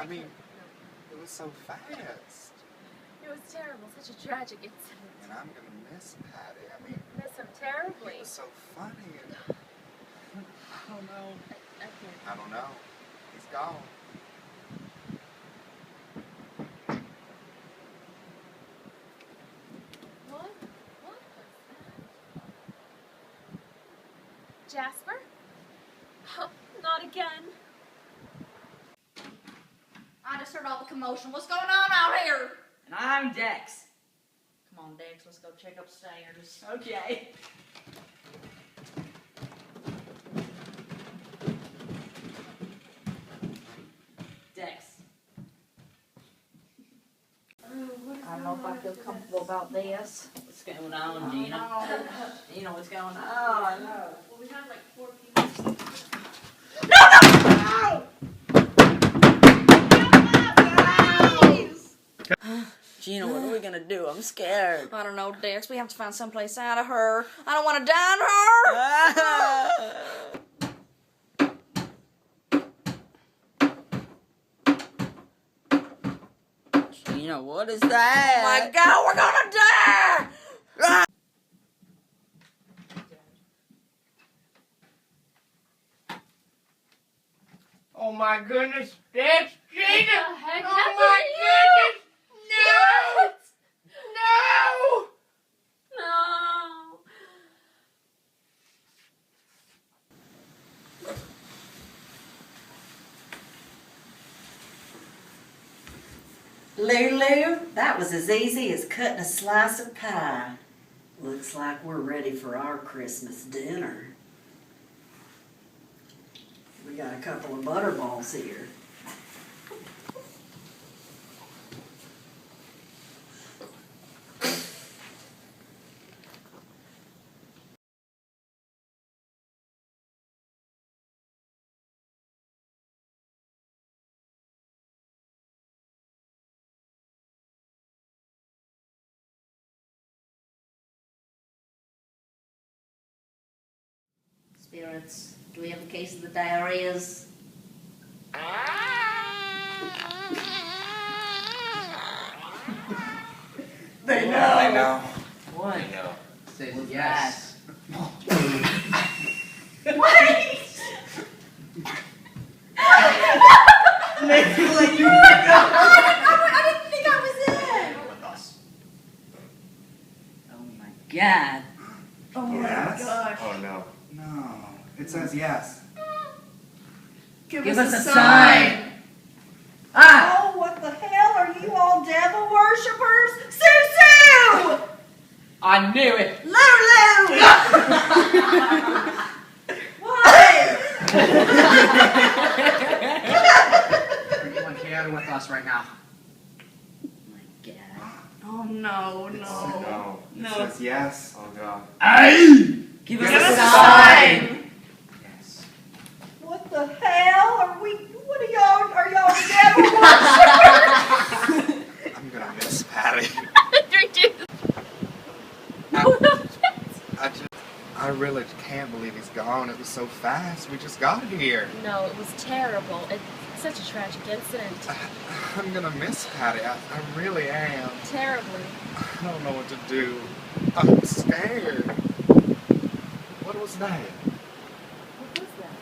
I mean, it was so fast. It was terrible, such a tragic incident. And I'm gonna miss Patty. I mean, Miss him terribly. it was so funny. And I don't know. I can't. I don't know. He's gone. What? What was that? Jasper? Oh, not again. I just heard all the commotion. What's going on out here? And I'm Dex. Come on, Dex, let's go check upstairs. Okay. Dex. I don't know if I feel comfortable about this. What's going on, Gina? Oh. Gina, what's going on? Well, we have like 4 people. Gina, what are we gonna do? I'm scared. I don't know, Dex. We have to find someplace out of her. I don't want to die in her. Gina, what is that? Oh my God, we're gonna die! Oh my goodness, that's Gina! The heck Oh happened my to you? goodness! No! No. Lulu, that was as easy as cutting a slice of pie. Looks like we're ready for our Christmas dinner. We got a couple of butterballs here. Spirits, do we have a case of the diarrheas? They know. They know. What? They know. Say yes. With us. Oh my God. Oh Yes? my gosh. Oh no. No. It says yes. Give Give us a sign. Oh, what the hell? Are you all devil worshippers? Sue! I knew it. Lulu! Why? We're going chaotic with us right now. Oh my God. Oh no, No. no. It No. says yes. Oh god. Give Give us us a a sign. Yes. What the hell? What are y'all devil worshippers? I'm gonna miss Patty. I really can't believe he's gone. It was so fast. We just got here. No, it was terrible. It's such a tragic incident. I'm gonna miss Patty. I really am. Terribly. I don't know what to do. I'm scared. What was that? What was that?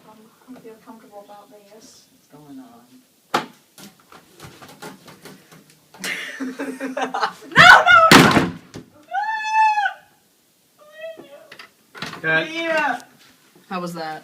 I don't feel comfortable about this. What's going on? Good. Yeah. How was that?